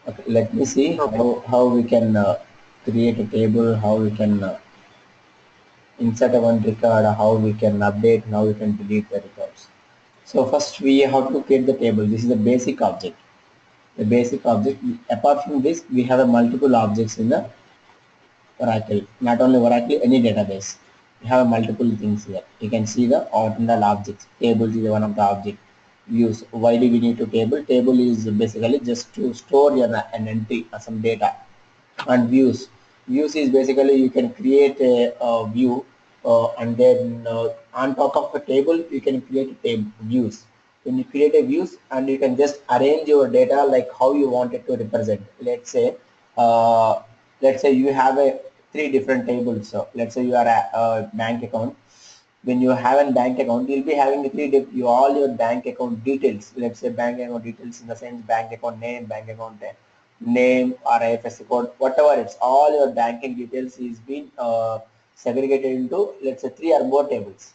Okay, let me see Okay. how we can create a table, how we can insert a one record, how we can update, and how we can delete the records. So first we have to create the table. This is the basic object. The basic object. Apart from this, we have a multiple objects in the Oracle. Not only Oracle, any database. We have multiple things here. You can see the ordinal objects. Tables is one of the object views. Why do we need to table? Table is basically just to store an entry or some data. And views is basically you can create a view, and then on top of a table you can create a table views. When you create a views, and you can just arrange your data like how you want it to represent. Uh, let's say you have a three different tables. So let's say you are a bank account. When you have a bank account, you'll be having the all your bank account details. Let's say bank account details in the sense bank account name, bank account name, or IFSC code, whatever it's all your banking details is being segregated into, let's say, three or more tables.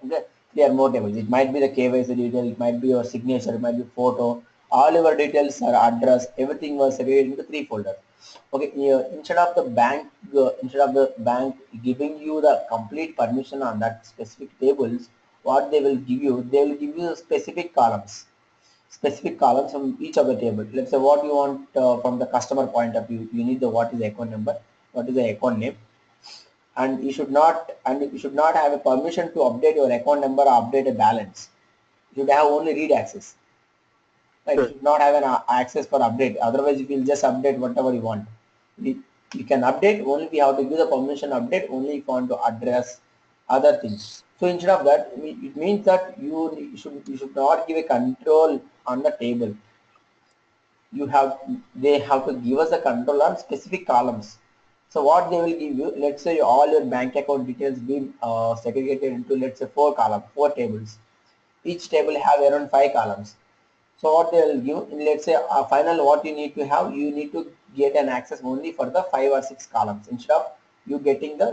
Okay, three or more tables. It might be the KYC detail, it might be your signature, it might be photo. All your details or address, everything was segregated into three folders. Okay, yeah, instead of the bank giving you the complete permission on that specific tables, what they will give you specific columns from each of the table. Let's say what you want from the customer point of view. You need the what is the account number, what is the account name, and you should not have a permission to update your account number or update a balance. You should have only read access. Right? You Sure. should not have an access for update. Otherwise, you will just update whatever you want. You can update only if you have to give the permission update only if you want to address other things. So instead of that, it means that you should not give a control on the table. You have They have to give us a control on specific columns. So what they will give you, let's say all your bank account details being segregated into, let's say, four tables. Each table have around five columns. So what they will give, let's say final what you need to have, you need to get an access only for the five or six columns instead of you getting the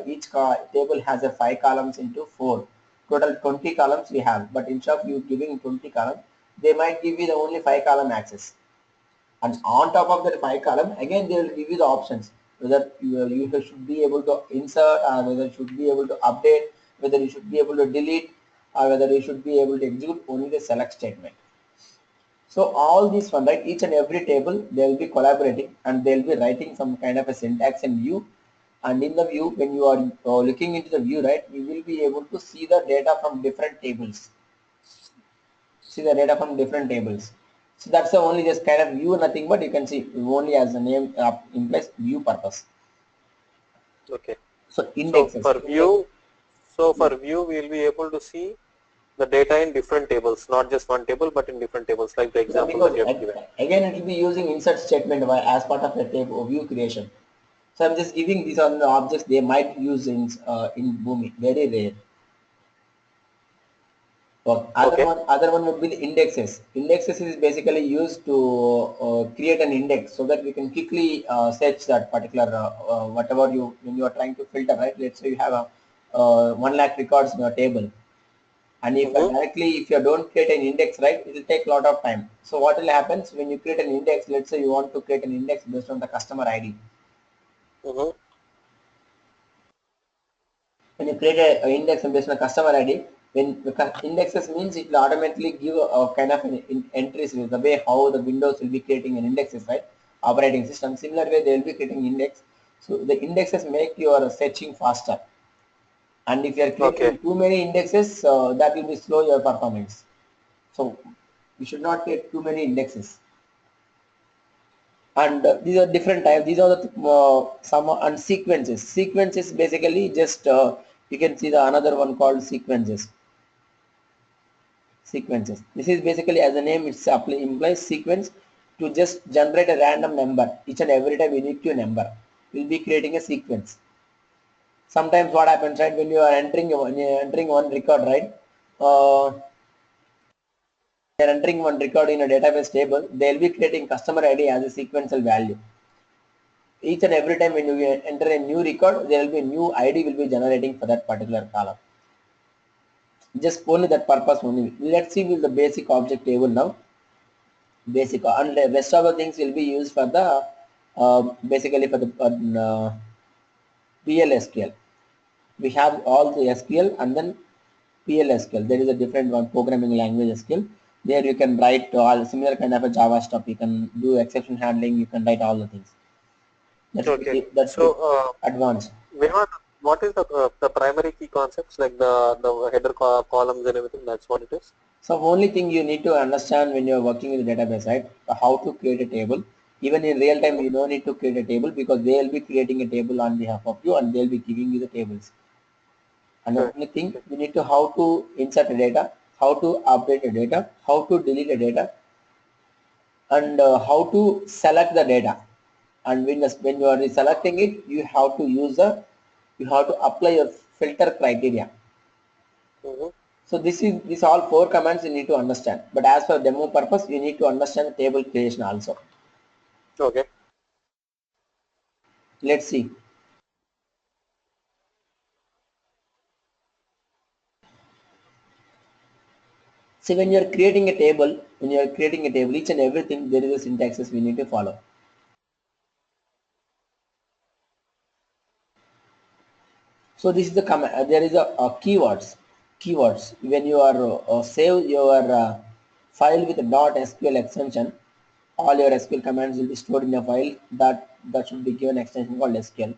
table has a five columns into four. Total 20 columns we have, but instead of you giving 20 columns, they might give you the only five column access. And on top of that five column, again they will give you the options whether you should be able to insert, or whether you should be able to update, whether you should be able to delete, or whether you should be able to execute only the select statement. So all these one, right, each and every table they will be collaborating, and they'll be writing some kind of a syntax and view. And in the view, when you are looking into the view, right, you will be able to see the data from different tables. See the data from different tables. So that's the only just kind of view, nothing but you can see only as the name implies view purpose. Okay. So So indexes. for view, so for view, we will be able to see the data in different tables, not just one table, but in different tables, like the Yeah, example because that you have given. again it will be using insert statement as part of a table view creation. So I'm just giving these on the objects they might use in Boomi. Very rare. But Okay. other one would be the indexes. Indexes is basically used to create an index so that we can quickly search that particular whatever you when you are trying to filter, right. Let's say you have a 1 lakh records in your table, and Mm-hmm. if you don't create an index, right, it will take a lot of time. So what will happen when you create an index? Let's say you want to create an index based on the customer ID. Mm-hmm. When you create a index based on a customer ID, when the indexes means it will automatically give a kind of entries with the way how the Windows will be creating an indexes, right? Operating system. Similar way they will be creating index. So the indexes make your searching faster. And if you are Okay. creating too many indexes, that will be slow your performance. So you should not create too many indexes. And these are different types. These are the some and sequences. Sequences basically just you can see the another one called sequences. This is basically, as the name itself implies, sequence, to just generate a random number each and every time unique to a number. We'll be creating a sequence. Sometimes what happens, right, when you are entering one record, right, you're entering one record in a database table, they'll be creating customer ID as a sequential value. Each and every time when you enter a new record, there will be a new ID will be generating for that particular column. Just only that purpose only. Let's see with the basic object table now. basic, and the rest of the things will be used for the basically for the PLSQL. We have all the SQL and then PLSQL. There is a different one, programming language SQL. There you can write all similar kind of a Java stuff. You can do exception handling. You can write all the things. Okay. That's So, bit advanced. Vinod, what is the primary key concepts like the header columns and everything? That's what it is. So only thing you need to understand when you're working with the database, right? How to create a table. Even in real time, Mm-hmm. you don't need to create a table because they'll be creating a table on behalf of you and they'll be giving you the tables. And the Okay. only thing we need to how to insert the data, how to update the data, how to delete the data, and how to select the data. And when you are selecting it, you have to apply your filter criteria. Mm-hmm. So this all four commands you need to understand. But as for demo purpose, you need to understand the table creation also. Okay. Let's see. See, when you are creating a table, each and everything there is a syntaxes we need to follow. So this is the command. There is a keywords. Keywords. When you are save your file with a .sql extension, all your SQL commands will be stored in a file that should be given extension called SQL.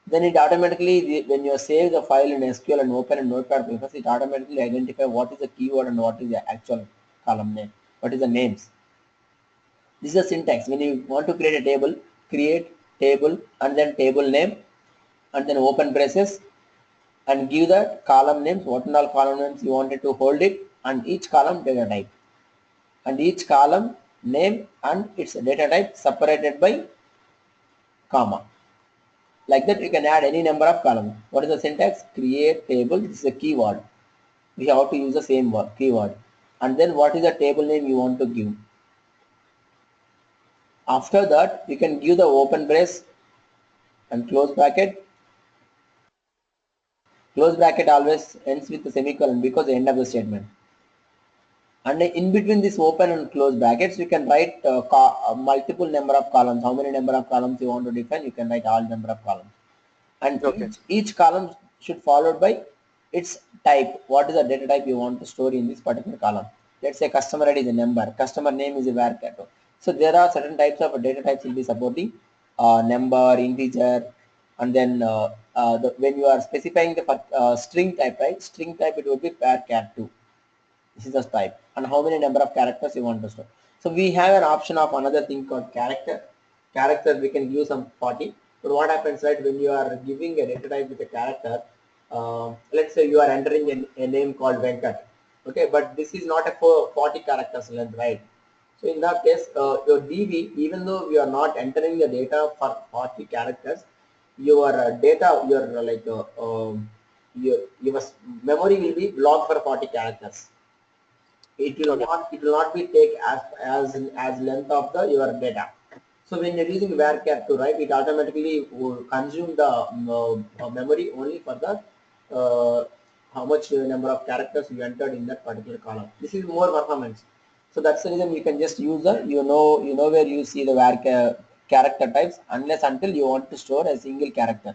Then it automatically, when you save the file in SQL and open in Notepad++, it automatically identify what is the keyword and what is the actual column name, what is the names. This is a syntax. When you want to create table and then table name and then open braces and give the column names, what and all column names you wanted to hold it, and each column data type and each column name and its data type separated by comma. Like that, you can add any number of columns. What is the syntax? Create table. This is a keyword. We have to use the same word, keyword. And then what is the table name you want to give? After that, you can give the open brace and close bracket. Close bracket always ends with the semicolon because the end of the statement. And in between this open and close brackets, you can write multiple number of columns. How many number of columns you want to define? You can write all number of columns. And Okay. each column should followed by its type. What is the data type you want to store in this particular column? Let's say customer ID is a number, customer name is a varchar. So there are certain types of data types will be supporting number, integer, and then when you are specifying the string type, right? String type it will be varchar2. This is the type and how many number of characters you want to store. So we have an option of another thing called character we can give some 40. But what happens, right, when you are giving a data type with a character, let's say you are entering a name called Venkat, okay, but this is not a 40 characters length, right? So in that case, your DB, even though you are not entering the data for 40 characters, your data, your memory will be blocked for 40 characters. Okay. It will not be take as length of the your data. So when you're using varchar2, right, it automatically will consume the memory only for the how much number of characters you entered in that particular column. This is more performance. So that's the reason you can just use the you know where you see the varchar character types unless until you want to store a single character.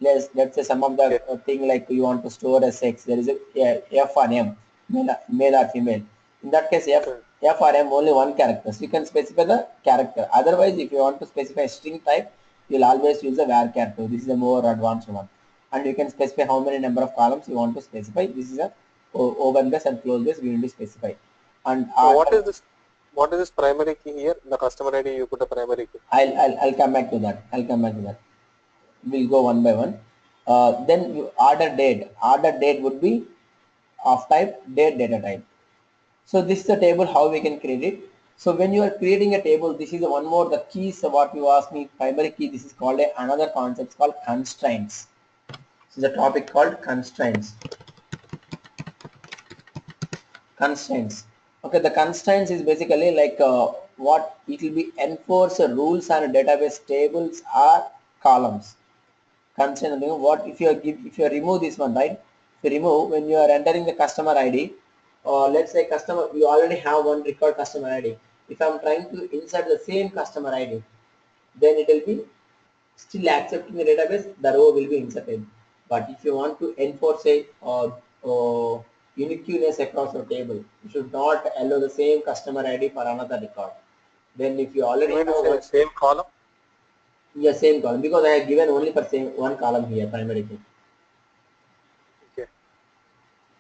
Let's say some of the Okay. thing like you want to store a sex, there is a F or M, male or female. In that case, Mm. F or M only one character. So you can specify the character. Otherwise, if you want to specify string type, you'll always use a varchar2. This is a more advanced one. And you can specify how many number of columns you want to specify. This is a open base and close base we need to specify. And So what after is this? What is this primary key here? The customer ID you put a primary key. I'll come back to that. I'll come back to that. We'll go one by one. Then you order date. Order date would be of type date data type. So this is the table how we can create it. So when you are creating a table, this is one more the keys. What you asked me, primary key. This is called another concept called constraints. This is a topic called constraints. Constraints. Okay, the constraints is basically like what it will be enforce rules and database tables or columns. Constraint, what if you remove this one, right? If you remove when you are entering the customer ID, let's say customer, you already have one record customer ID. If I'm trying to insert the same customer ID, then it will be still accepting the database, the row will be inserted. But if you want to enforce a uniqueness across your table, you should not allow the same customer ID for another record. Then if you You already mean to have say one, same column? yeah, same column, because I have given only for same one column here, primary key. Okay.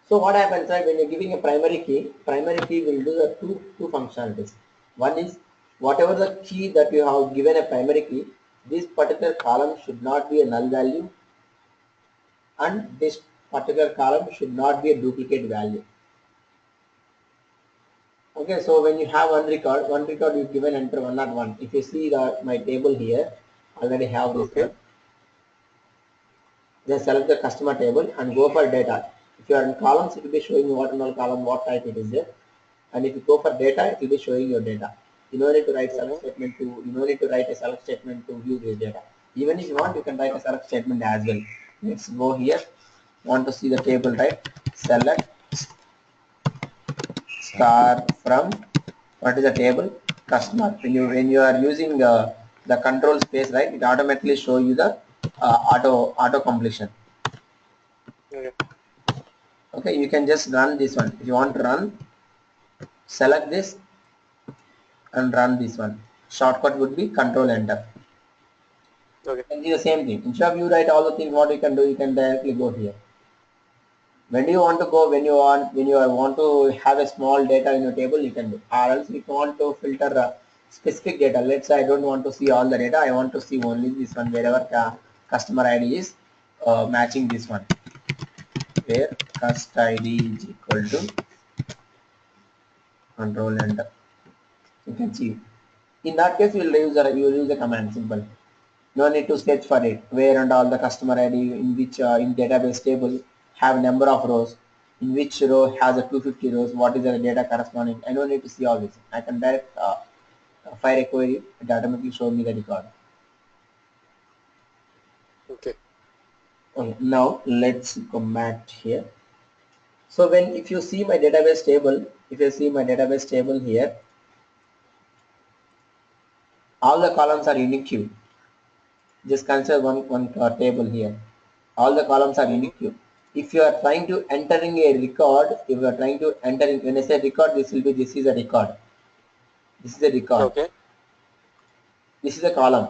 So what happens, right, when you're giving a primary key will do the two functionalities. One is whatever the key that you have given a primary key, this particular column should not be a null value, and this particular column should not be a duplicate value. Okay, so when you have one record you given enter 101. If you see my table here, already have this Okay. one. Then select the customer table and go for data. If you are in columns, it will be showing you what in all column, what type it is there. And if you go for data, it will be showing your data. You no need to write select Mm-hmm. statement to, you no need to write a select statement to view this data. Even if you want, you can write a select statement as well. Let's go here. Want to see the table, right? Select star from, what is the table? Customer. When you are using the control space, right, it automatically show you the auto completion. Okay. Okay, you can just run this one. If you want to run, select this and run this one. Shortcut would be control enter. Okay. And do the same thing. Instead of you write all the things what you can do, you can directly go here. When do you want to go? When you want to have a small data in your table, you can do. Or else if you want to filter specific data, let's say I don't want to see all the data. I want to see only this one wherever customer ID is matching this one. Where cust ID is equal to control enter. You can see. In that case, you will use the command simple. No need to sketch for it. Where and all the customer ID in which in database table have number of rows. In which row has a 250 rows. What is the data corresponding? I don't need to see all this. I can direct fire a query. It automatically show me the record. Okay. Okay. Now let's come back here. So if you see my database table, if you see my database table here, all the columns are unique. Just consider one table here. All the columns are Mm-hmm. unique. If you are trying to entering a record, if you are trying to entering, when I say record, this is a record. This is a record. Okay. This is a column.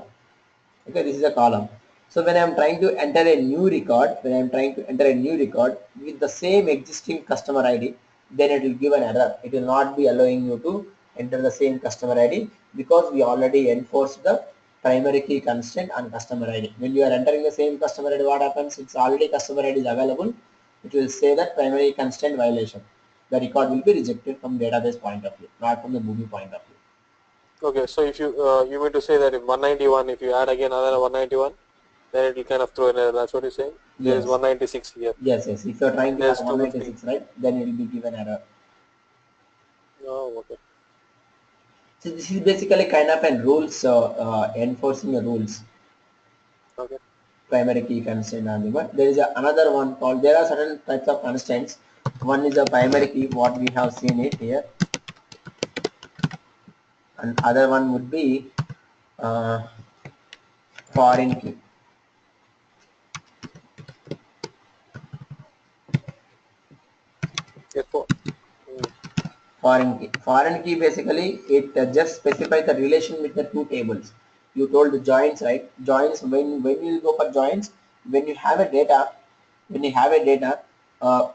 Okay, this is a column. So when I am trying to enter a new record, with the same existing customer ID, then it will give an error. It will not be allowing you to enter the same customer ID because we already enforced the primary key constraint on customer ID. When you are entering the same customer ID, what happens? It's already customer ID is available. It will say that primary constraint violation. The record will be rejected from database point of view, not from the Boomi point of view. Okay. So if you mean to say that if 191, if you add again another 191, then it will kind of throw an error. That's what you're saying. There is Yes. 196 here, Yes. If you're trying and to add there's 250. 196, right, then it will be given error. Oh, okay. So this is basically kind of an rules, enforcing the rules, Okay. primary key constraint on the one. There is another one called, there are certain types of constraints. One is a primary key, what we have seen it here, and other one would be uh, foreign key. F4. Mm. Foreign key basically it just specifies the relation with the two tables. You told the joins, right? Joins, when you go for joins, when you have a data, when you have a data,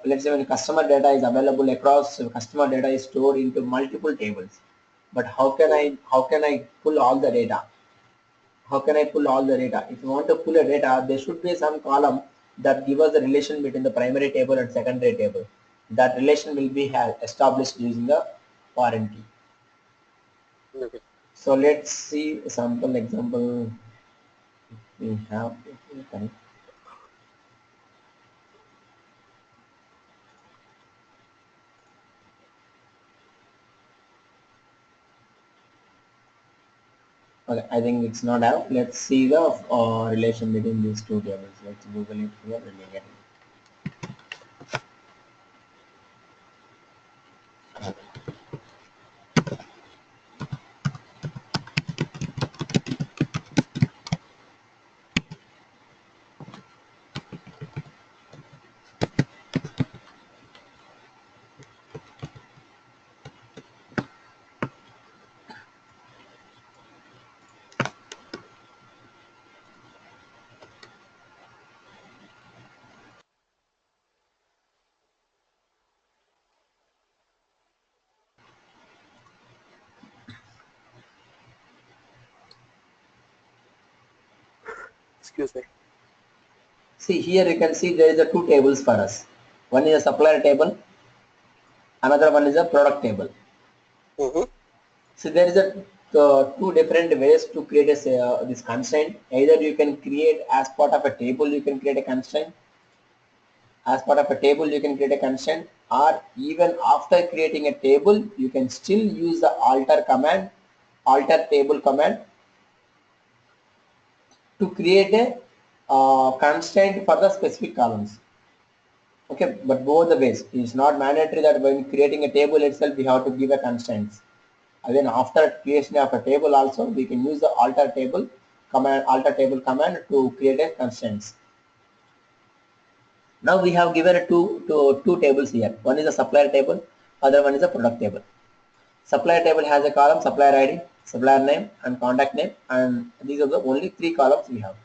let's say when customer data is available across, customer data is stored into multiple tables. But Mm-hmm. how can I pull all the data? How can I pull all the data? If you want to pull a data, there should be some column that give us the relation between the primary table and secondary table. That relation will be established using the foreign key. Okay. So let's see a sample example we have. Okay, I think it's not out. Let's see the relation between these two tables. Let's Google it here. Let me get it. Excuse me. See here you can see there is a two tables for us. One is a supplier table, another one is a product table. Mm-hmm. So there is a two different ways to create this constraint. Either you can create as part of a table, you can create a constraint. As part of a table, you can create a constraint, or even after creating a table, you can still use the alter command, alter table command to create a constraint for the specific columns. Okay, but both the ways. It's not mandatory that when creating a table itself, we have to give a constraints. And then after creation of a table also, we can use the alter table command to create a constraints. Now we have given a two tables here. One is a supplier table, other one is a product table. Supplier table has a column supplier ID, supplier name and contact name, and these are the only three columns we have.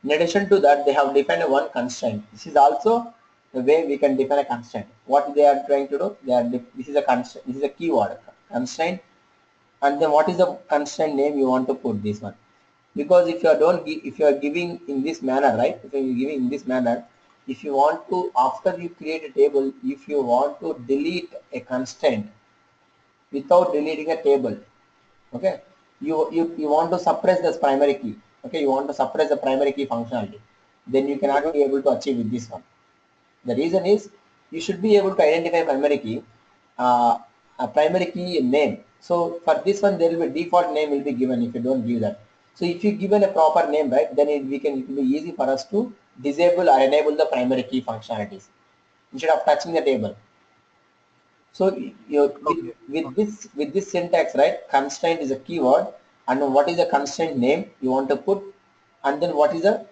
In addition to that, they have defined a one constraint. This is also the way we can define a constraint. What they are trying to do, this is a constraint, this is a keyword constraint, and then what is the constraint name you want to put this one. Because if you are giving in this manner, right? If you are giving in this manner, if you want to, after you create a table, if you want to delete a constraint without deleting a table, okay, you want to suppress this primary key, okay, you want to suppress the primary key functionality, then you cannot Mm-hmm. be able to achieve with this one. The reason is you should be able to identify primary key, a primary key name. So for this one, there will be default name will be given if you don't give that. So if you given a proper name, right, then it will be easy for us to disable or enable the primary key functionalities instead of touching the table. So Okay. with this syntax, right? Constraint is a keyword, and what is the constraint name you want to put, and then what is the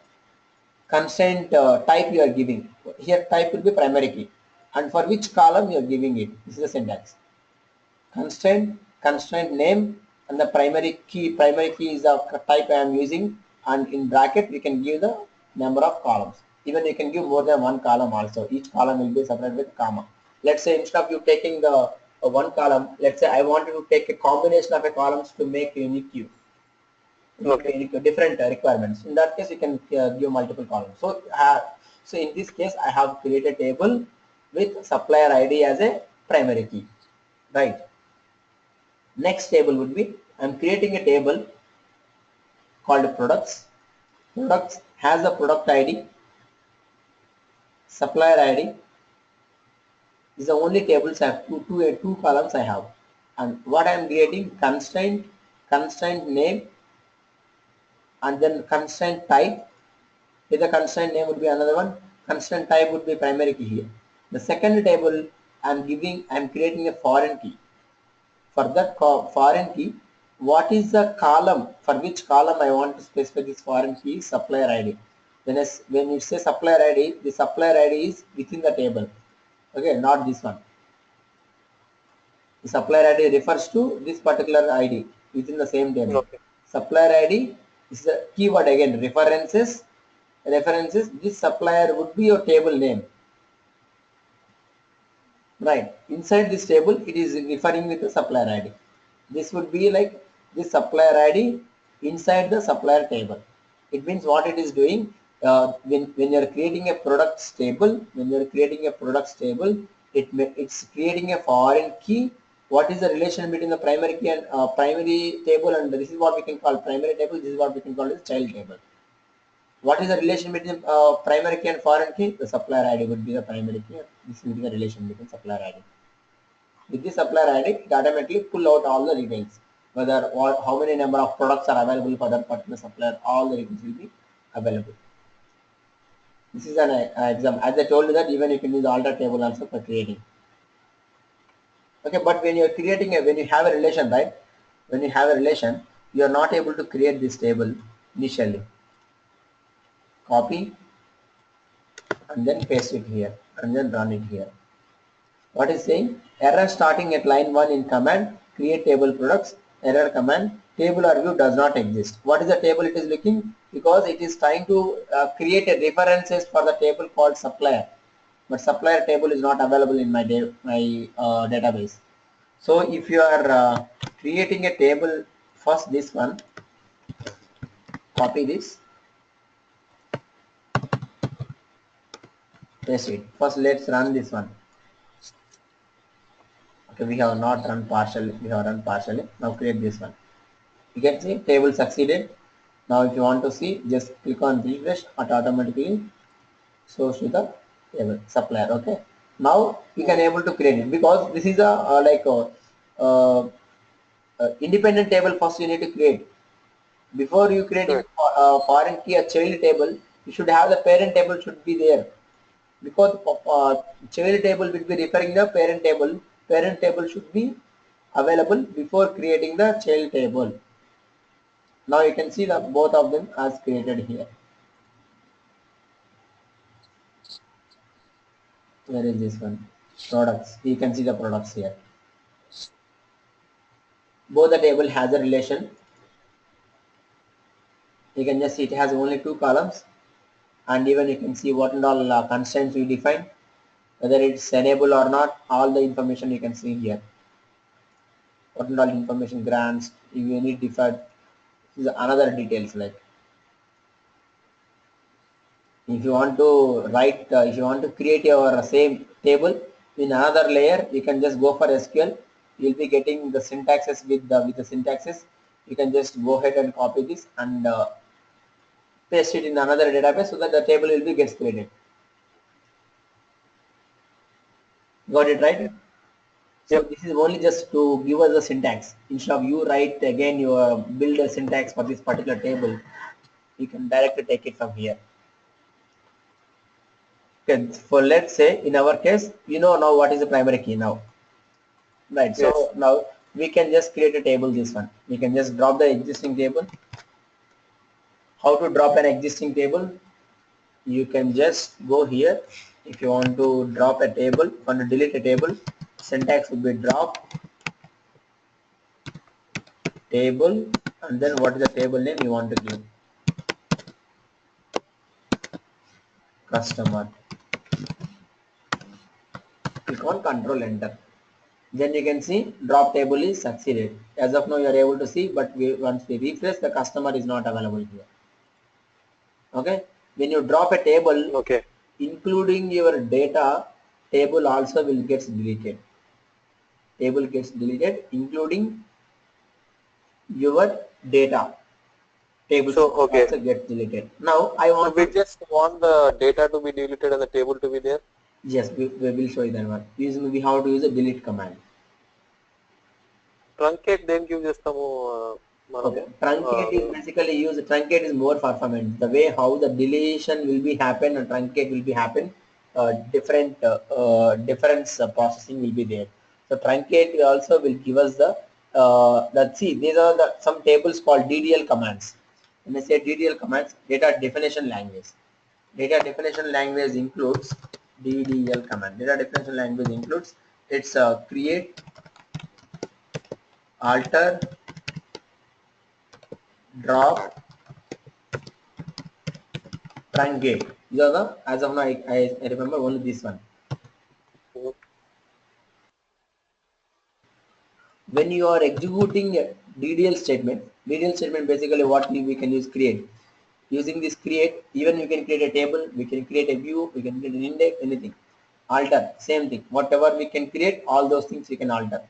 constraint type you are giving. Here type will be primary key, and for which column you are giving it. This is the syntax. Constraint name, and the primary key is the type I am using, and in bracket we can give the number of columns. Even you can give more than one column also. Each column will be separated with comma. Let's say instead of you taking the one column, let's say I wanted to take a combination of a columns to make a unique queue, Okay. different requirements. In that case, you can give multiple columns. So in this case, I have created a table with supplier ID as a primary key, right? Next table would be, I'm creating a table called products. Products has a product ID, supplier ID. These are only tables I have two columns I have. And what I'm creating, constraint name, and then constraint type. Here the constraint name would be another one. Constraint type would be primary key here. The second table I'm creating a foreign key. For that foreign key, what is the column, for which column I want to specify this foreign key is supplier ID. When you say supplier ID, the supplier ID is within the table. Okay, not this one. The supplier ID refers to this particular ID within the same table. Okay. Supplier ID is the keyword again, references. This supplier would be your table name. Right. Inside this table, it is referring with the supplier ID. This would be like this supplier ID inside the supplier table. It means what it is doing, when you're creating a products table, it's creating a foreign key. What is the relation between the primary key and primary table, and this is what we can call primary table. This is what we can call as child table. What is the relation between primary key and foreign key? The supplier ID would be the primary key. This will be the relation between supplier ID. With the supplier ID, it automatically pull out all the details, whether how many number of products are available for that particular supplier. All the details will be available. This is an example. As I told you that even you can use alter table also for creating. Okay, but when you are when you have a relation, right? When you have a relation, you are not able to create this table initially. Copy and then paste it here and then run it here. What is saying? Error starting at line 1 in command, create table products, error command, table or view does not exist. What is the table it is looking? Because it is trying to create a references for the table called supplier. But supplier table is not available in my database. So if you are creating a table, first this one, copy this paste it. First let's run this one. Okay, we have not run partially, we have run partially. Now create this one. You can see table succeeded. Now if you want to see, just click on refresh, it automatically shows you the table supplier. Okay, now you can able to create it because this is a uh, independent table. First you need to create. Before you creating Correct. foreign key a child table, you should have the parent table should be there because child table will be referring the parent table. Parent table should be available before creating the child table. Now you can see that both of them as created here. Where is this one? Products. You can see the products here. Both the table has a relation. You can just see it has only two columns, and even you can see what and all constraints we define, whether it's enable or not. All the information you can see here. What and all information grants. If you need deferred, this is another details like. If you want to write, if you want to create your same table in another layer, you can just go for SQL. You'll be getting the syntaxes with the syntaxes. You can just go ahead and copy this and paste it in another database so that the table will be gets created. Got it right? So Yep. this is only just to give us the syntax. Instead of you write again your build a syntax for this particular table, you can directly take it from here. Okay, for let's say in our case, you know now what is the primary key now. Right, Yes. so now we can just create a table this one. We can just drop the existing table. How to drop an existing table? You can just go here. If you want to drop a table, want to delete a table, syntax would be drop table and then what is the table name you want to give? Customer. Click on control enter. Then you can see drop table is succeeded. As of now you are able to see, but once we refresh, the customer is not available here. Okay, when you drop a table Okay. including your data, table also will gets deleted. Table gets deleted including your data. Tables So okay. also get deleted. Now I So want we to, just want the data to be deleted and the table to be there. yes, we will show you that one. Using we have to use a delete command. Truncate then give చేస్తాము మనము. Okay, truncate is basically used. Truncate is more performant. The way how the deletion will be happen and truncate will be happen, difference processing will be there. So truncate also will give us the let's see, these are the some tables called DDL commands. When I say DDL commands, data definition language. Data definition language includes DDL command. Data definition language includes it's create, alter, drop, truncate. These are the, as of now, I remember only this one. When you are executing a DDL statement basically what we can use create. Using this create, even you can create a table, we can create a view, we can create an index, anything. Alter, same thing. Whatever we can create, all those things we can alter.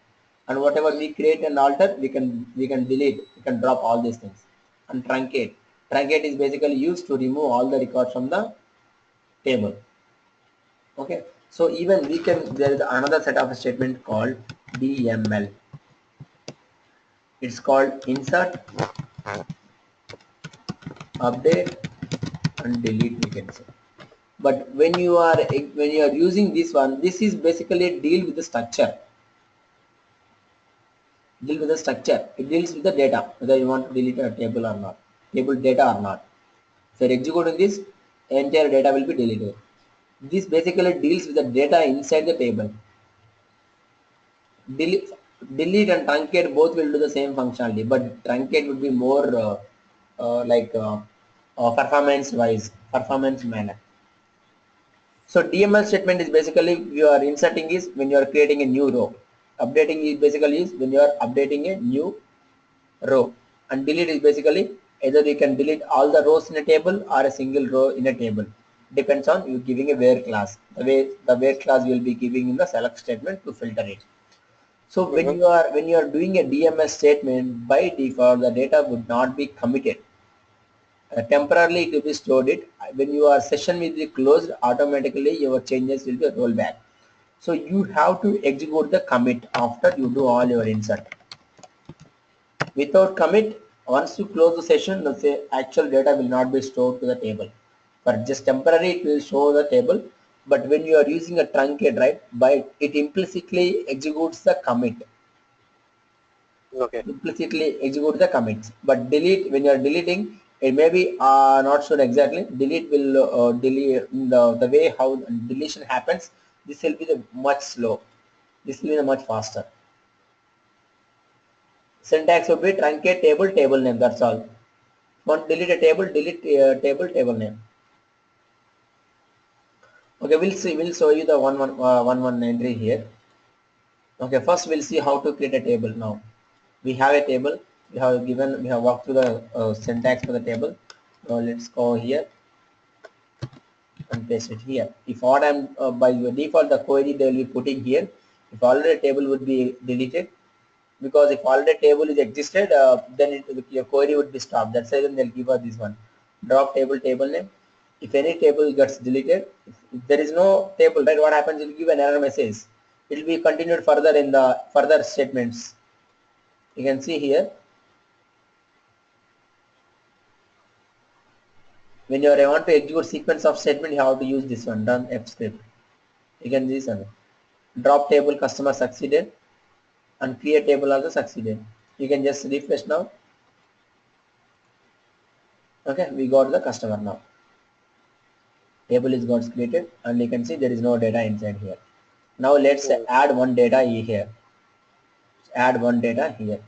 And whatever we create and alter, we can delete, we can drop all these things. And truncate. Truncate is basically used to remove all the records from the table. Okay, so even we can, there is another set of a statement called DML. It's called insert, update and delete, we can say. But when you are using this one, this is basically deal with the structure. Deal with the structure. It deals with the data, whether you want to delete a table or not, table data or not. So executing this, entire data will be deleted. This basically deals with the data inside the table. delete delete and truncate both will do the same functionality, but truncate would be more performance wise, performance manner. So DML statement is basically you are inserting is when you are creating a new row. Updating is basically is when you are updating a new row, and delete is basically either you can delete all the rows in a table or a single row in a table. depends on you giving a where class. The where class you will be giving in the select statement to filter it. So Mm-hmm. when you are doing a DMS statement, by default the data would not be committed. Temporarily it will be stored it. When your session will be closed, automatically your changes will be rolled back. So you have to execute the commit after you do all your insert. Without commit, once you close the session, the actual data will not be stored to the table. For just temporary, it will show the table. But when you are using a truncate, right, by it implicitly executes the commit. Okay. Implicitly execute the commits. But delete, when you are deleting, it may be not sure exactly. Delete will delete the way how deletion happens. This will be the much slow. This will be the much faster. Syntax will be truncate table table name. That's all. Want delete a table, delete table, table name. Okay, we'll see. We'll show you the one entry here. Okay, first we'll see how to create a table. Now we have a table. We have walked through the syntax for the table. Now let's go here and paste it here. If what I'm by the default the query they will be putting here. If already a table would be deleted, because if already table is existed, then your query would be stopped. That's why then they'll give us this one, drop table table name. If any table gets deleted, if there is no table, right, what happens, it will give an error message. It will be continued further in the further statements. You can see here, when you want to execute sequence of statement, you have to use this one, done f script. You can see this one, drop table customer succeeded, and create table also succeeded. You can just refresh now. Okay, we got the customer now. Table is got created, and you can see there is no data inside here. Now let's Mm. add one data here. Add one data here.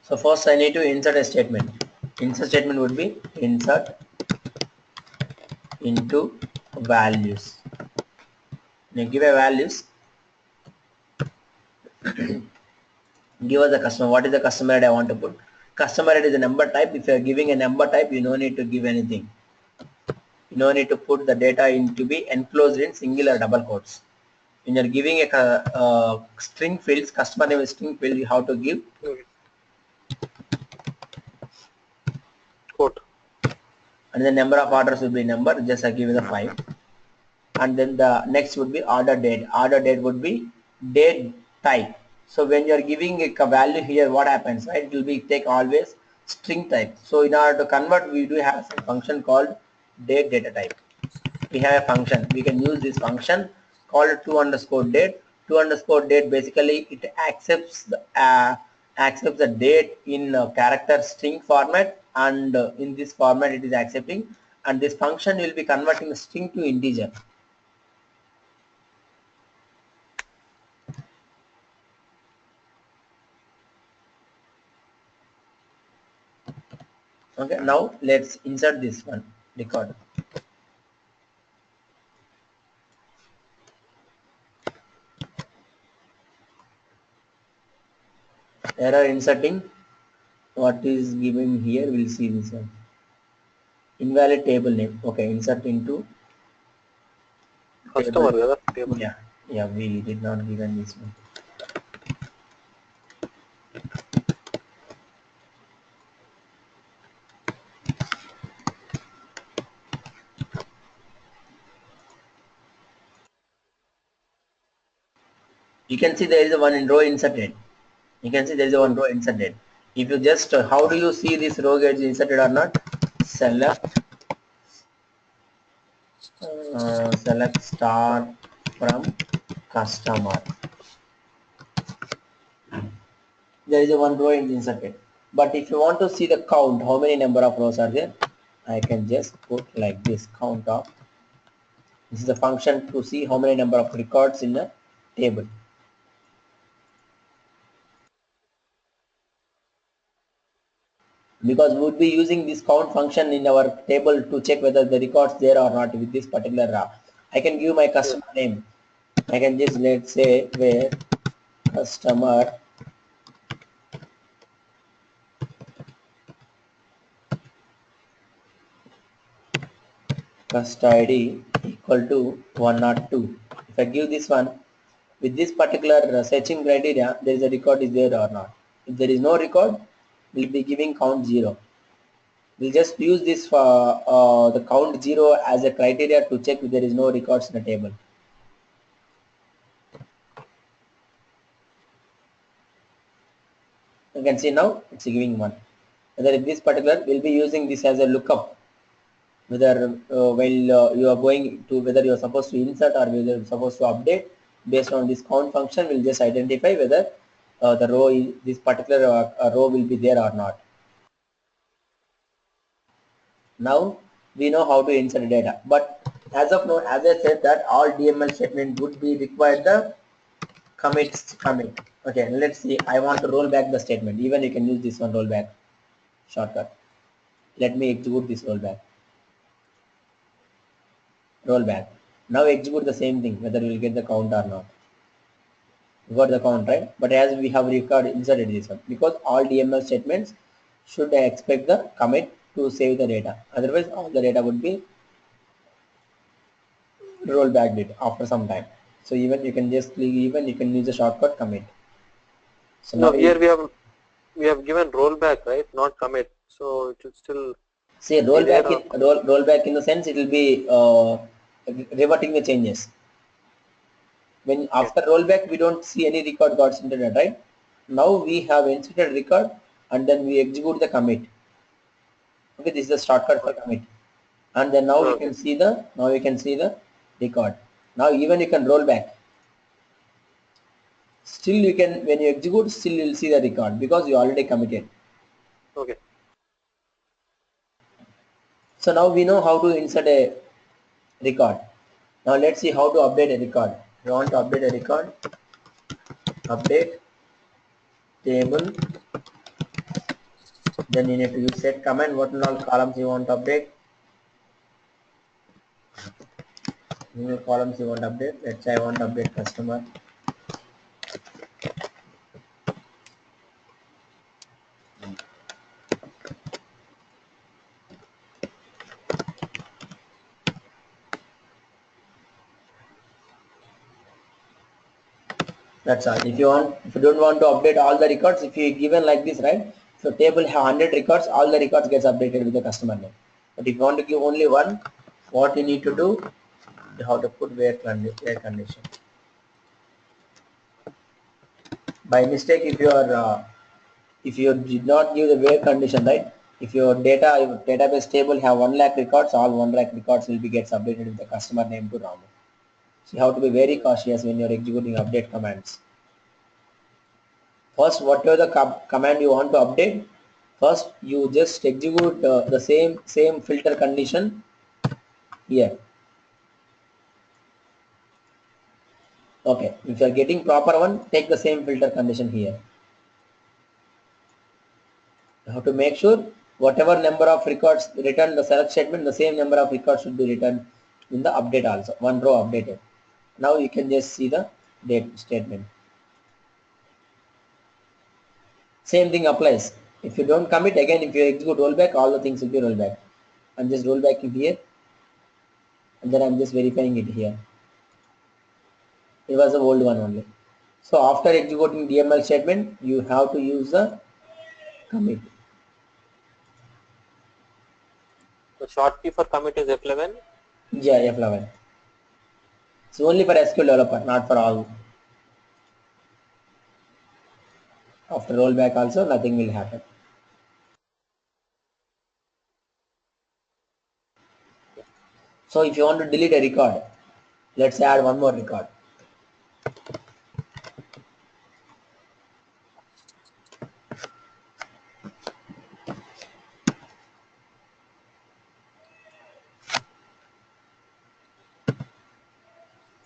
So first I need to insert a statement. Insert statement would be insert into values. Now give a values. Give us the customer. What is the customer ID I want to put? Customer ID is a number type. If you are giving a number type, you no need to give anything. You no need to put the data in to be enclosed in single or double quotes. When you're giving a string fields, customer name is string field, you have to give Okay. Quote. and the number of orders will be number, just I give you the 5. And then the next would be order date. Order date would be date type. So when you're giving a value here, what happens, right? It will be take always string type. So in order to convert, we do have a function called date data type. We have a function. We can use this function called to underscore date. To underscore date, basically it accepts the date in character string format, and in this format it is accepting, and this function will be converting the string to integer. Okay, now let's insert this one record. Error inserting. What is given here? We'll see this one. Invalid table name. Okay, insert into table. Customer కదా table. Yeah, yeah, we did not given this one. You can see there is a one in row inserted. You can see there is a one row inserted. If you just how do you see this row gets inserted or not? Select select star from customer. There is a one row is inserted. But if you want to see the count, how many number of rows are there, I can just put like this count of. This is the function to see how many number of records in the table. because we would be using this count function in our table to check whether the records there or not with this particular I can give my Yes. customer name. I can just let's say where customer custody equal to 102. If I give this one with this particular searching criteria, there is a record is there or not. If there is no record, we'll be giving count 0. We'll just use this for the count 0 as a criteria to check if there is no records in the table. You can see now it's giving 1. Whether if this particular, we'll be using this as a lookup, whether while you are going to, whether you are supposed to insert or whether you are supposed to update. Based on this count function, we'll just identify whether the row is, this particular row will be there or not. Now we know how to insert data, but as of now, as I said that all DML statement would be required the commit. Okay, let's see. I want to roll back the statement. Even you can use this one rollback shortcut. Let me execute this rollback. Now execute the same thing, whether you will get the count or not. You got the count, right? But as we have record inserted this one, because all DML statements should expect the commit to save the data. Otherwise, all the data would be roll back it after some time. So even you can just click, even you can use the shortcut commit. So now No, here you we have given rollback, right? Not commit. So it will still say be roll there back or in roll back in the sense it will be reverting the changes. When okay. after rollback we don't see any record got inserted, right? Now we have inserted record and then we execute the commit. Okay, this is the shortcut for commit. And then now we Okay. can see the record. Now even you can roll back. Still you can, when you execute, still you'll see the record because you already committed. Okay. So now we know how to insert a record. Now let's see how to update a record. You want to update a record, update table, then you need to use set command, what all columns you want to update, new columns you want to update. Let's say I want to update customer. That's all. If you don't want to update all the records, if you given like this, right? So table have 100 records, all the records gets updated with the customer name. But if you want to give only one, what you need to do, you have to put where condition. By mistake, if you did not give the where condition, right? If your database table have 1 lakh records, all 1 lakh records will be gets updated with the customer name to Ramu. So you have to be very cautious when you're executing update commands. First, whatever the command you want to update, first you just execute the same filter condition here. Okay, if you are getting proper one, take the same filter condition here. You have to make sure whatever number of records return the select statement, the same number of records should be returned in the update also. One row updated. Now you can just see the date statement. Same thing applies. If you don't commit again, if you execute rollback, all the things will be rollback. I'm just rollbacking here, and then I'm just verifying it here. It was the old one only. So after executing DML statement, you have to use the commit. The short key for commit is F11. Yeah, F11. It's only for SQL developer, not for all. After rollback also, nothing will happen. So if you want to delete a record, let's add one more record.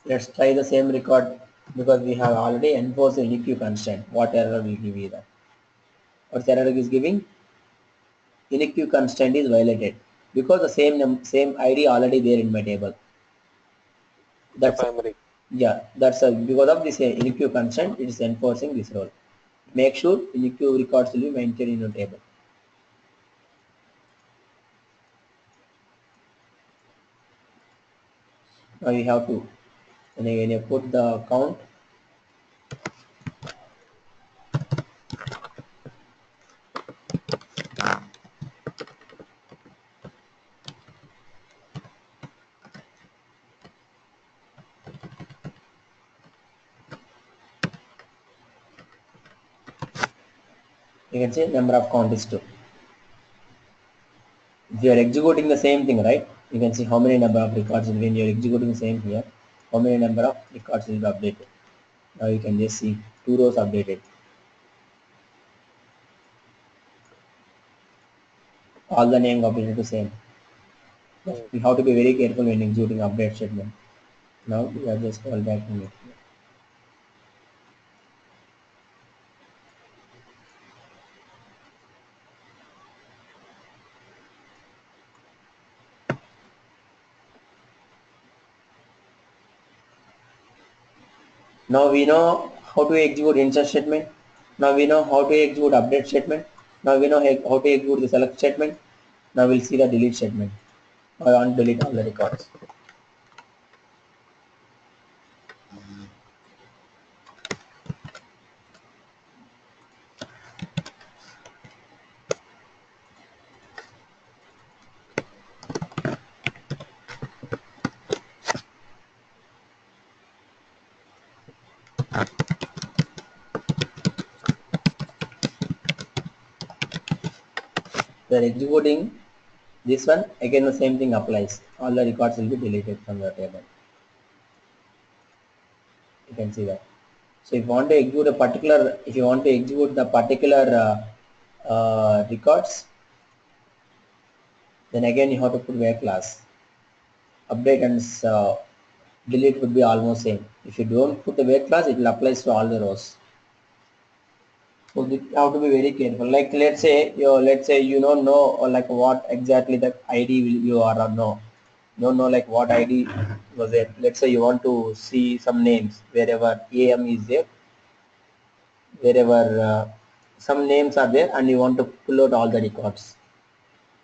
Let's try the same record because we have already enforced a leq constraint. What error will give you that? What error is giving? unique constraint is violated because the same ID already there in my table. The That's primary. yeah. That's because of this unique constraint. It is enforcing this role. Make sure unique records will be maintained in your table. Now you have to when you put the count. You can say number of count is 2. If you are executing the same thing, right? You can see how many number of records when you are executing the same here. How many number of records will be updated. Now you can just see 2 rows updated. All the name updated the same. Mm. We have to be very careful when executing update statement. Now we are just call back to it. Now we know how to execute insert statement. Now we know how to execute update statement. Now we know how to execute the select statement. Now we'll see the delete statement. I want to delete all the records. We are executing this one. Again the same thing applies. All the records will be deleted from your table. You can see that. So if you want to execute a particular, if you want to execute the particular records, then again you have to put where class. Update and delete would be almost same. If you don't put the where class, it will apply to all the rows. So you have to be very careful. Like let's say you don't know or like what exactly the ID will you are or no. You don't know like what ID was it. Let's say you want to see some names wherever AM is there, wherever some names are there, and you want to pull out all the records.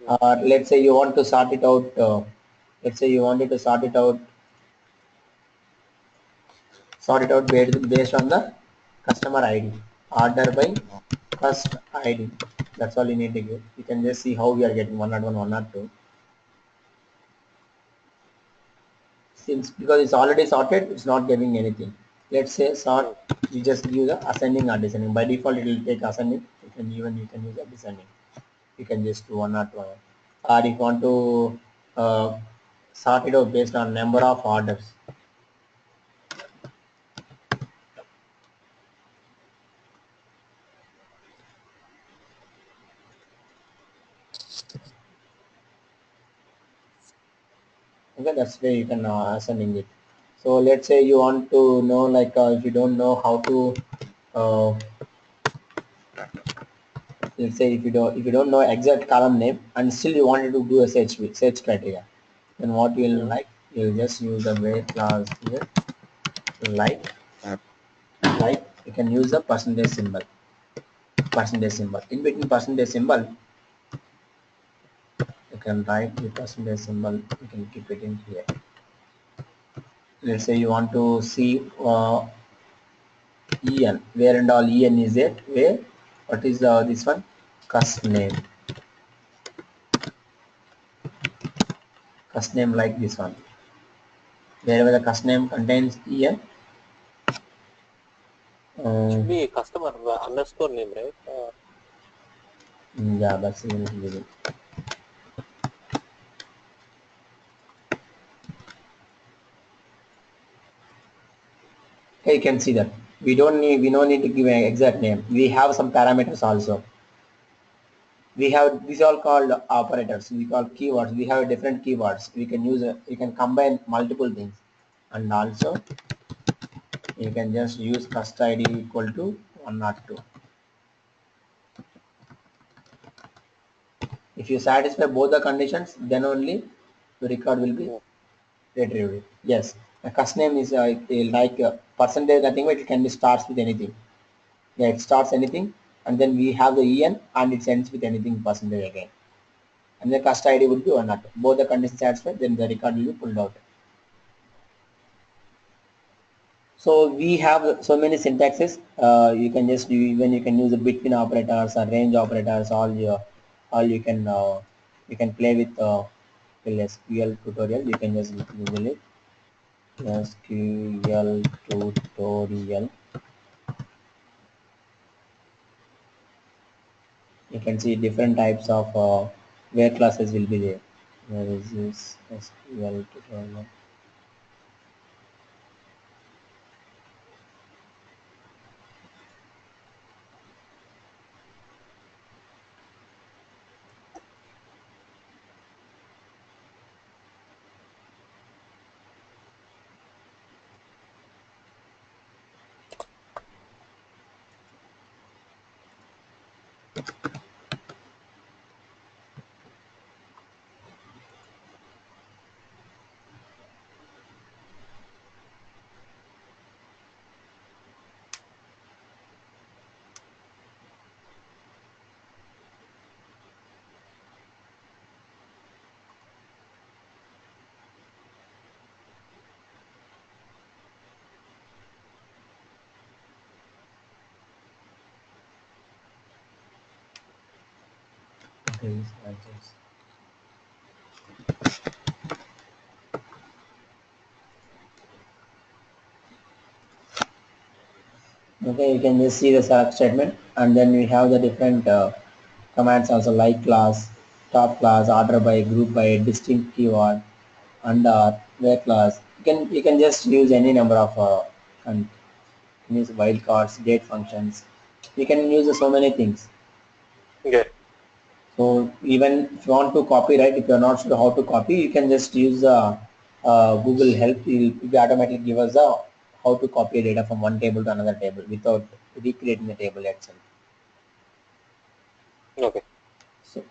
Mm. Or let's say you want to sort it out. Let's say you wanted to sort it out based on the customer ID. Order by first ID. That's all you need to give. You can just see how we are getting 101, 102. Since because it's already sorted, it's not giving anything. Let's say sort, Mm. you just give the ascending or descending. By default, it will take ascending. You can use a descending. You can just do 102. Or if you want to sort it out based on number of orders. Okay, that's where you can ascending it. So let's say you want to know like if you don't know how to uh, let's say if you don't know exact column name and still you wanted to do a search criteria, then what you'll Mm. like, you'll just use the where class here, like you can use the percentage symbol in between percentage symbol. You can write the percentage symbol, you can keep it in here. Let's say you want to see en, where and all en is there, where what is this one, cust name like this one, wherever the cust name contains en. Should um, be customer underscore name, right? yeah, that's even legal. Okay, you can see that we don't need to give an exact name. We have some parameters also. We have these all called operators. We call keywords. We have different keywords. We can use you can combine multiple things, and also you can just use cust id equal to 102. If you satisfy both the conditions, then only the record will be Mm. retrieved. Yes, the cust name is like percentage nothing, but it can be starts with anything. Yeah, it starts anything, and then we have the en and it ends with anything percentage again. And the cust ID would be or not. Both the conditions satisfied, then the record will be pulled out. So we have so many syntaxes. You can just do, even you can use the between operators or range operators. All you can play with SQL tutorial. You can just Google it. SQL tutorial. You can see different types of where classes will be there. Where is this SQL tutorial? Okay, like this. Okay, you can just see the select statement, and then we have the different commands also like class, top class, order by, group by, distinct keyword, under, where class. You can just use any number of and use wildcards, date functions. You can use so many things. Yeah. So even if you want to copy, right, if you're not sure how to copy, you can just use Google Help. It will automatically give us the how to copy data from one table to another table without recreating the table itself. Okay. So